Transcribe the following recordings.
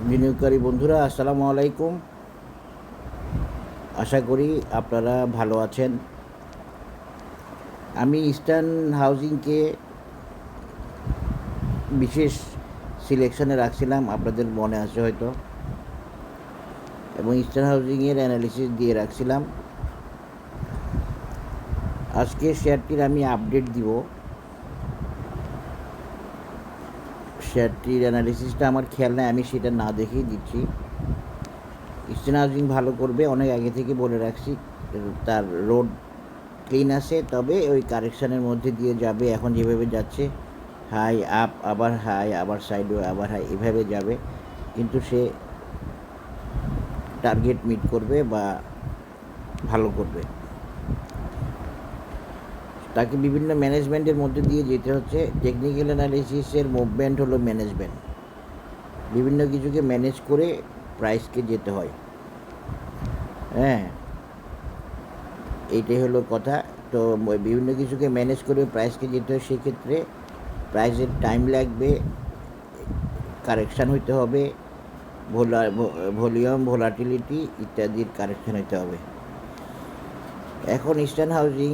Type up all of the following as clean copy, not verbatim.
বিনিয়োগকারী বন্ধুরা, আসসালামু আলাইকুম। আশা করি আপনারা ভালো আছেন। আমি ইস্টার্ন হাউজিংকে বিশেষ সিলেকশনে রাখছিলাম, আপনাদের মনে আছে হয়তো, এবং ইস্টার্ন হাউজিংয়ের অ্যানালিসিস দিয়ে রাখছিলাম। আজকে শেয়ারটির আমি আপডেট দিব। শেয়ারটির অ্যানালিসিসটা আমার খেয়াল নেই, আমি সেটা না দেখেই দিচ্ছি। ইস্টার্ন হাউজিং ভালো করবে, অনেক আগে থেকে বলে রাখছি। তার রোড ক্লিন আছে, তবে ওই কারেকশানের মধ্যে দিয়ে যাবে। এখন যেভাবে যাচ্ছে, হাই আপ, আবার হাই, আবার সাইডওয়ে, আবার হাই, এভাবে যাবে। কিন্তু সে টার্গেট মিট করবে বা ভালো করবে। তাকে বিভিন্ন ম্যানেজমেন্টের মধ্যে দিয়ে যেতে হচ্ছে। টেকনিক্যাল অ্যানালিসিসের মুভমেন্ট হলো ম্যানেজমেন্ট। বিভিন্ন কিছুকে ম্যানেজ করে প্রাইসকে যেতে হয়। হ্যাঁ, এইটাই হলো কথা। তো বিভিন্ন কিছুকে ম্যানেজ করে প্রাইসকে যেতে হয়। সেক্ষেত্রে প্রাইসের টাইম লাগবে, কারেকশান হইতে হবে, ভলিউম, ভোলাটিলিটি ইত্যাদির কারেকশান হইতে হবে। এখন ইস্টার্ন হাউজিং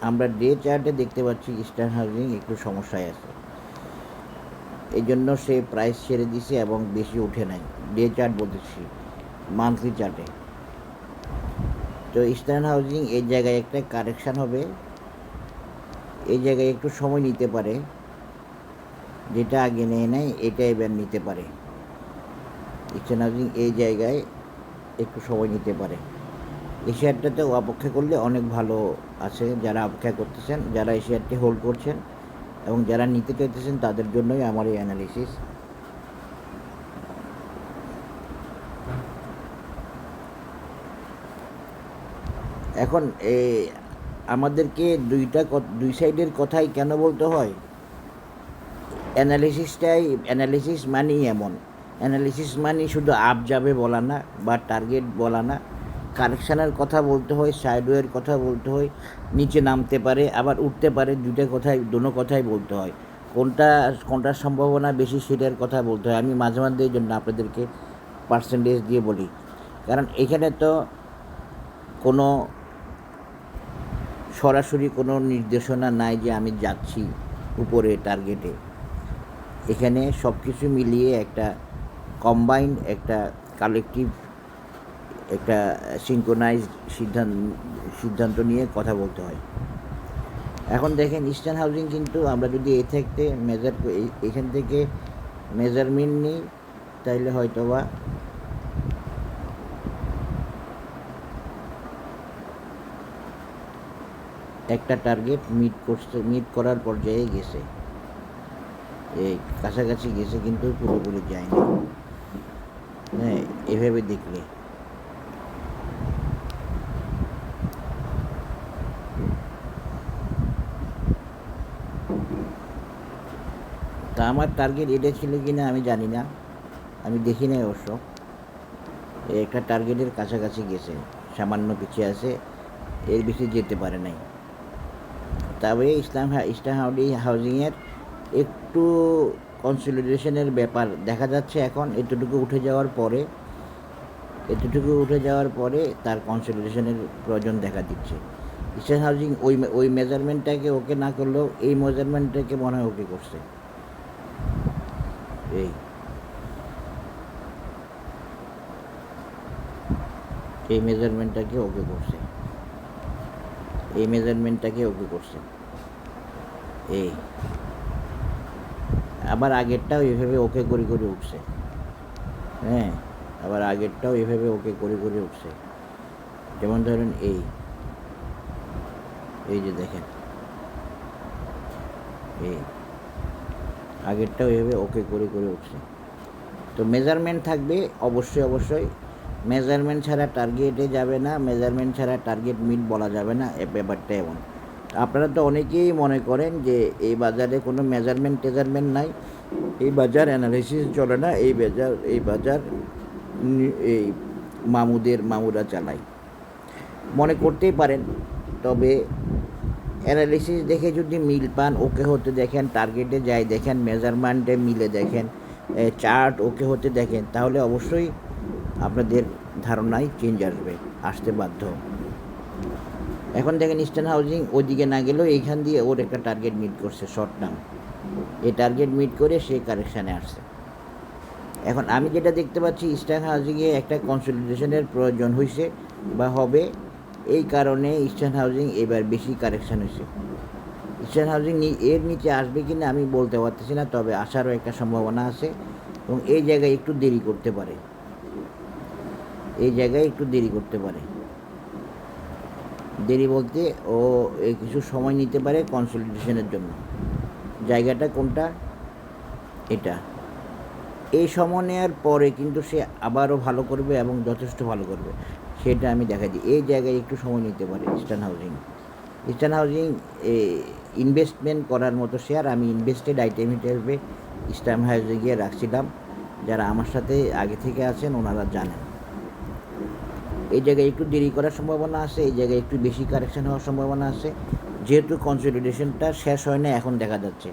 আমরা ডে চার্টে দেখতে পাচ্ছি ইস্টার্ন হাউজিং একটু সমস্যায় আছে। এই জন্য সে প্রাইস ছেড়ে দিছে এবং বেশি উঠে নাই। ডে চার্ট বলতেছি, মান্থলি চার্টে। তো ইস্টার্ন হাউজিং এই জায়গায় একটা কারেকশান হবে, এই জায়গায় একটু সময় নিতে পারে। যেটা আগে নেয় নেয় এটা এবার নিতে পারে। ইস্টার্ন হাউজিং এই জায়গায় একটু সময় নিতে পারে। এই শেয়ারটাতেও অপেক্ষা করলে অনেক ভালো আছে। যারা অপেক্ষা করতেছেন, যারা এই শেয়ারটি হোল্ড করছেন এবং যারা নিতে চাইতেছেন, তাদের জন্যই আমার এই অ্যানালিসিস। এখন আমাদেরকে দুই সাইডের কথাই কেন বলতে হয়? অ্যানালিসিস মানেই এমন। অ্যানালিসিস মানে শুধু আপ যাবে বলা না, বা টার্গেট বলা না। কারেকশানের কথা বলতে হয়, সাইডওয়ের কথা বলতে হয়, নিচে নামতে পারে, আবার উঠতে পারে। দুটো কথাই বলতে হয়। কোনটার সম্ভাবনা বেশি সেটার কথা বলতে হয়। আমি মাঝে মাঝে এই জন্য আপনাদেরকে পার্সেন্টেজ দিয়ে বলি, কারণ এখানে তো কোনো সরাসরি কোনো নির্দেশনা নাই যে আমি যাচ্ছি উপরে টার্গেটে। এখানে সব কিছু মিলিয়ে একটা কম্বাইন্ড, একটা কালেকটিভ, একটা সিনক্রোনাইজড সিদ্ধান্ত নিয়ে কথা বলতে হয়। এখন দেখেন ইস্টার্ন হাউজিং কিন্তু আমরা যদি এখান থেকে মেজারমেন্ট নিই, তাইলে হয়তো বা একটা টার্গেট মিট করার পর্যায়ে গেছে, এই কাছাকাছি গেছে, কিন্তু পুরোপুরি যায়নি। হ্যাঁ, এভাবে দেখলে তা আমার টার্গেট এটা ছিল কি না আমি জানি না, আমি দেখি নাই অবশ্য। একটা টার্গেটের কাছাকাছি গেছে, সামান্য পিছিয়ে আছে, এর বেশি যেতে পারে নাই। তবে ইস্টার্ন হাউজিংয়ের একটু কনসলিডেশনের ব্যাপার দেখা যাচ্ছে। এখন এতটুকু উঠে যাওয়ার পরে তার কনসলিডেশনের প্রয়োজন দেখা দিচ্ছে। ইস্টার্ন হাউজিং ওই মেজারমেন্টটাকে ওকে না করলেও এই মেজারমেন্টটাকে মনে হয় ওকে করছে। এই মেজারমেন্টটাকে ওকে করছে। এই আবার আগেরটাও এভাবে ওকে করে উঠছে। হ্যাঁ, আবার আগেরটাও এভাবে ওকে করে উঠছে। যেমন ধরেন এই যে দেখেন, এই আগেরটাও এভাবে ওকে করে উঠছে। তো মেজারমেন্ট থাকবে অবশ্যই। মেজারমেন্ট ছাড়া টার্গেটে যাবে না, মেজারমেন্ট ছাড়া টার্গেট মিট বলা যাবে না। ব্যাপারটা এমন। আপনারা তো অনেকেই মনে করেন যে এই বাজারে কোনো টেজারমেন্ট নাই, এই বাজার অ্যানালিসিস চলে না, এই বাজার এই মামুরা চালায়, মনে করতেই পারেন। তবে অ্যানালিসিস দেখে যদি মিল পান, ওকে হতে দেখেন, টার্গেটে যাই দেখেন, মেজারমেন্টে মিলে দেখেন, চার্ট ওকে হতে দেখেন, তাহলে অবশ্যই আপনাদের ধারণায় চেঞ্জ আসতে বাধ্য। এখন দেখেন ইস্টার্ন হাউজিং ওইদিকে না গেলেও এইখান দিয়ে ওর একটা টার্গেট মিট করছে শর্ট টার্ম, এই টার্গেট মিট করে সে কারেকশানে আসছে। এখন আমি যেটা দেখতে পাচ্ছি ইস্টার্ন হাউজিংয়ে একটা কনসলিডেশনের প্রয়োজন হয়েছে বা হবে, এই কারণে ইস্টার্ন হাউজিং এবার বেশি কারেকশান হয়েছে। ইস্টার্ন হাউজিং এর নিচে আসবে কি না আমি বলতে পারতেছি না, তবে আসারও একটা সম্ভাবনা আছে এবং এই জায়গায় একটু দেরি করতে পারে, এই জায়গায় একটু দেরি করতে পারে। দেরি বলতে ও কিছু সময় নিতে পারে কনসলিডেশনের জন্য। জায়গাটা কোনটা? এটা। এই সময় নেওয়ার পরে কিন্তু সে আবারও ভালো করবে এবং যথেষ্ট ভালো করবে, সেটা আমি দেখা দিই। এই জায়গায় একটু সময় নিতে পারে eastern housing. Eastern housing investment করার মতো শেয়ার, আমি ইনভেস্টেড আইটেম হিসেবে ইস্টার্ন হাউজিংয়ে রাখছিলাম। যারা আমার সাথে আগে থেকে আছেন ওনারা জানেন। এই জায়গায় একটু দেরি করার সম্ভাবনা আছে, এই জায়গায় একটু বেশি কারেকশান হওয়ার সম্ভাবনা আছে, যেহেতু কনসলিডেশনটা শেষ হয় না এখন দেখা যাচ্ছে।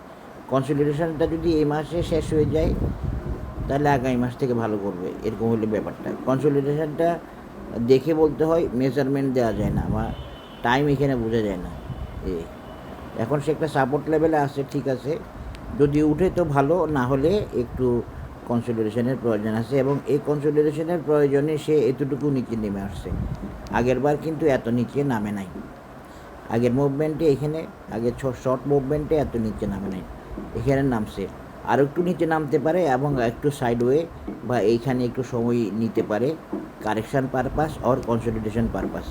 কনসলিডেশনটা যদি এই মাসে শেষ হয়ে যায় তাহলে আগামী মাস থেকে ভালো করবে, এরকম হলে ব্যাপারটা। কনসলিডেশনটা দেখে বলতে হয়, মেজারমেন্ট দেওয়া যায় না বা টাইম এখানে বোঝা যায় না। এখন সে একটা সাপোর্ট লেভেলে আসছে, ঠিক আছে, যদি উঠে তো ভালো, না হলে একটু কনসলিডেশনের প্রয়োজন আছে এবং এই কনসলিডেশনের প্রয়োজনে সে এতটুকু নিচে নেমে আসছে। আগের বার কিন্তু এত নিচে নামে নাই, আগের মুভমেন্টে এখানে আগের শর্ট মুভমেন্টে এত নিচে নামে নাই, এখানে নামছে। আর একটু নিচে নামতে পারে এবং একটু সাইডওয়ে বা এইখানে একটু সময় নিতে পারে correction purpose or consolidation purpose.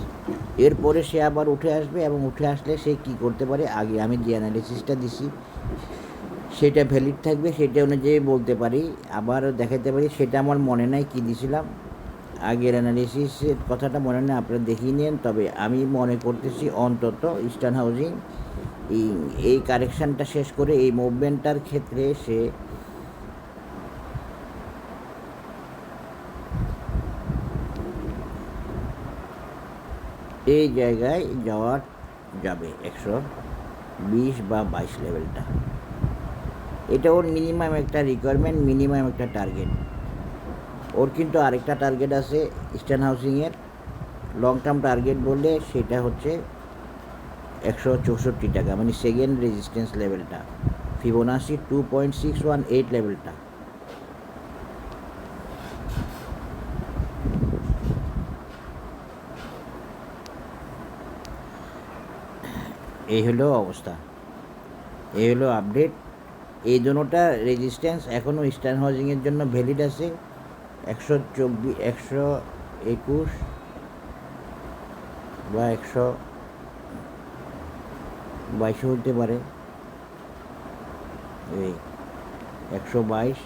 এরপরে সে আবার উঠে আসবে এবং উঠে আসলে সে কি করতে পারে, আগে আমি যে অ্যানালিসিসটা দিছি সেটা ভ্যালিড থাকবে, সেটা অনুযায়ী বলতে পারি, আবার দেখাতে পারি। সেটা আমার মনে নাই কি দিছিলাম, আগের অ্যানালিসিসের কথাটা মনে নেই, আপনারা দেখিয়ে নিন। তবে আমি মনে করতেছি অন্তত ইস্টার্ন হাউজিং এই কারেকশানটা শেষ করে এই মুভমেন্টটার ক্ষেত্রে সে এই জায়গায় যাবে 120 বা 22 লেভেলটা। এটা ওর মিনিমাম একটা রিকোয়ারমেন্ট, মিনিমাম একটা টার্গেট। ওর কিন্তু আরেকটা টার্গেট আছে ইস্টার্ন হাউজিংয়ের, লং টার্ম টার্গেট বললে সেটা হচ্ছে 164 টাকা, মানে সেকেন্ড রেজিস্ট্যান্স লেভেলটা, ফিবোনাসি 2.618 লেভেলটা। এই হলো অবস্থা, এই হলো আপডেট। এই দুটোটা রেজিস্ট্যান্স এখনও ইস্টার্ন হাউজিংয়ের জন্য ভ্যালিড আছে। 124, 121 বা 122 হতে পারে, এই 122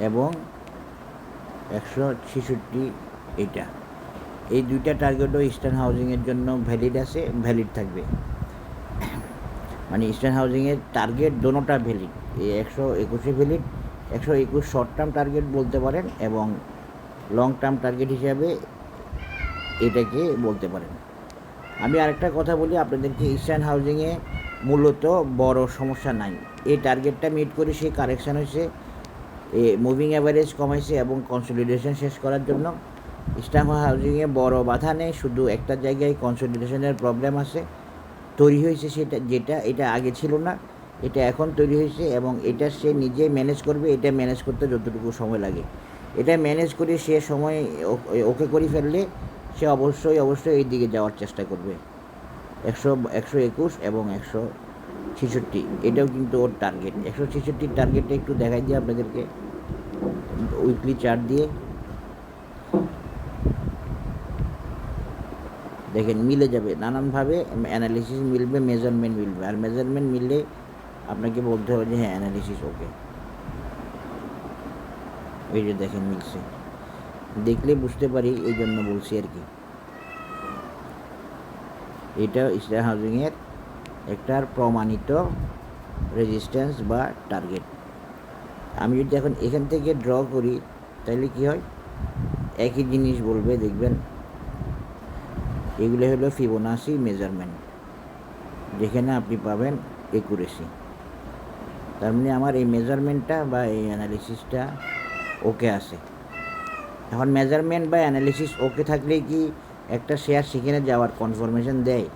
এবং 166, এটা এই দুইটা টার্গেটও ইস্টার্ন হাউজিংয়ের জন্য ভ্যালিড আছে, ভ্যালিড থাকবে। মানে ইস্টার্ন হাউজিংয়ের টার্গেট দোনোটা ভ্যালিড, এই 121 ভ্যালিড, 121 শর্ট টার্ম টার্গেট বলতে পারেন এবং লং টার্ম টার্গেট হিসাবে এটাকে বলতে পারেন। আমি আরেকটা কথা বলি আপনাদেরকে, ইস্টার্ন হাউজিংয়ে মূলত বড় সমস্যা নাই। এই টার্গেটটা মিট করে সে কারেকশান হয়েছে, মুভিং অ্যাভারেজ কমাইছে এবং কনসলিডেশন শেষ করার জন্য। ইস্টার্ন হাউজিংয়ে বড় বাধা নেই, শুধু একটা জায়গায় কনসলিডেশনের প্রবলেম আছে, তৈরি হয়েছে, যেটা এটা আগে ছিল না, এটা এখন তৈরি হয়েছে এবং এটা সে নিজে ম্যানেজ করবে। এটা ম্যানেজ করতে যতটুকু সময় লাগে, এটা ম্যানেজ করে সে সময় ওকে করে ফেললে সে অবশ্যই এই দিকে যাওয়ার চেষ্টা করবে। 121 এবং 166, এটাও কিন্তু ওর টার্গেট। 166 টার্গেটটা একটু দেখাই দিই আপনাদেরকে উইকলি চার্ট দিয়ে, দেখেন মিলে যাবে, নানানভাবে অ্যানালিসিস মিলবে, মেজারমেন্ট মিলবে, আর মেজারমেন্ট মিললে আপনাকে বলতে হবে যে হ্যাঁ অ্যানালিসিস ওকে। এই যে দেখেন মিলছে, দেখলে বুঝতে পারি, এই জন্য বলছি আর কি। এটা ইস্টার্ন হাউজিংয়ের একটা প্রমাণিত রেজিস্ট্যান্স বা টার্গেট। আমি যদি এখন এখান থেকে ড্র করি তাহলে কি হয়, একই জিনিস বলবে, দেখবেন এগুলো হলো ফিবোনাসি মেজারমেন্ট, যেখানে আপনি পাবেন একুরেসি। তার মানে আমার এই মেজারমেন্টটা বা এই অ্যানালিসিসটা ওকে আছে। এখন মেজারমেন্ট বা অ্যানালিসিস ওকে থাকলে কি একটা শেয়ার সেখানে যাওয়ার কনফার্মেশন দেয়?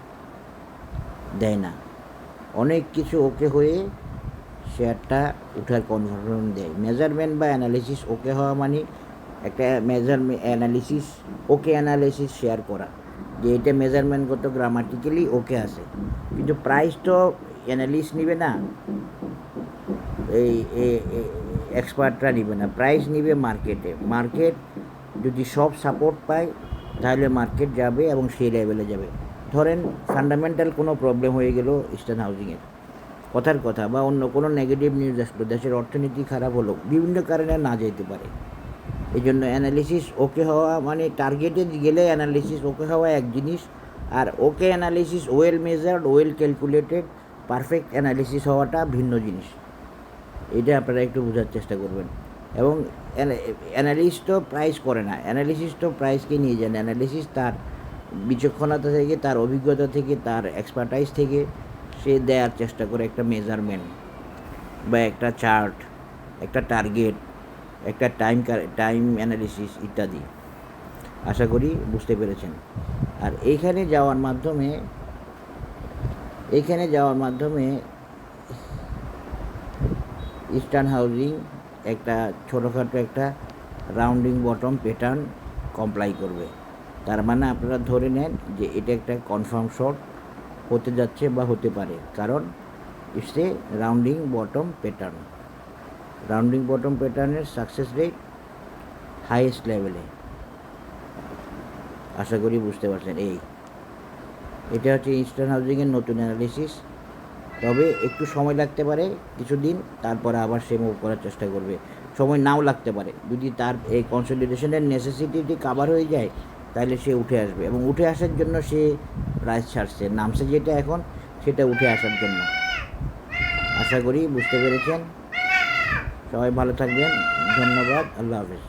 দেয় না। অনেক কিছু ওকে হয়ে শেয়ারটা উঠার কনফার্মেশন দেয়। মেজারমেন্ট বা অ্যানালিসিস ওকে হওয়া মানে একটা অ্যানালিসিস ওকে অ্যানালিসিস শেয়ার করা, যে এটা মেজারমেন্টগত গ্রামাটিক্যালি ওকে আছে, কিন্তু প্রাইস তো অ্যানালিস্ট নিবে না, এই এক্সপার্টরা নিবে না, প্রাইস নিবে মার্কেটে। মার্কেট যদি সব সাপোর্ট পায় তাহলে মার্কেট যাবে এবং সেই লেভেলে যাবে। ধরেন ফান্ডামেন্টাল কোনো প্রবলেম হয়ে গেল ইস্টার্ন হাউজিংয়ের, কথার কথা, বা অন্য কোনো নেগেটিভ নিউজ আসলো, দেশের অর্থনীতি খারাপ হলো, বিভিন্ন কারণে না যেতে পারে। এই জন্য অ্যানালিসিস ওকে হওয়া মানে টার্গেটে গেলে অ্যানালিসিস ওকে হওয়া এক জিনিস, আর okay analysis well measured, well calculated, perfect analysis হওয়াটা ভিন্ন জিনিস। এটা আপনারা একটু বোঝার চেষ্টা করবেন। এবং অ্যানালিস্ট তো প্রাইস করে না, অ্যানালিসিস তো প্রাইসকে নিয়ে যান। অ্যানালিসিস তার বিচক্ষণতা থেকে, তার অভিজ্ঞতা থেকে, তার এক্সপার্টাইজ থেকে সে দেওয়ার চেষ্টা করে একটা মেজারমেন্ট বা একটা চার্ট, একটা টার্গেট, একটা টাইম অ্যানালিসিস ইত্যাদি। আশা করি বুঝতে পেরেছেন। আর এইখানে যাওয়ার মাধ্যমে ইস্টার্ন হাউজিং একটা ছোটোখাটো একটা রাউন্ডিং বটম প্যাটার্ন কমপ্লাই করবে। তার মানে আপনারা ধরে নেন যে এটা একটা কনফার্ম শর্ট হতে যাচ্ছে বা হতে পারে, কারণ it's a rounding bottom pattern. Rounding bottom প্যাটার্নের সাকসেস রেট হাইয়েস্ট লেভেলে। আশা করি বুঝতে পারছেন। এটা হচ্ছে ইস্টার্ন হাউজিংয়ের নতুন অ্যানালিসিস। তবে একটু সময় লাগতে পারে কিছুদিন, তারপরে আবার সে মুভ করার চেষ্টা করবে। সময় নাও লাগতে পারে, যদি তার এই কনসলিডেশনের নেসেসিটিটি কাভার হয়ে যায় তাহলে সে উঠে আসবে, এবং উঠে আসার জন্য সে প্রাইস ছাড়ছে, নামছে যেটা এখন সেটা উঠে আসার জন্য। আশা করি বুঝতে পেরেছেন। সবাই ভালো থাকবেন, ধন্যবাদ, আল্লাহ হাফেজ।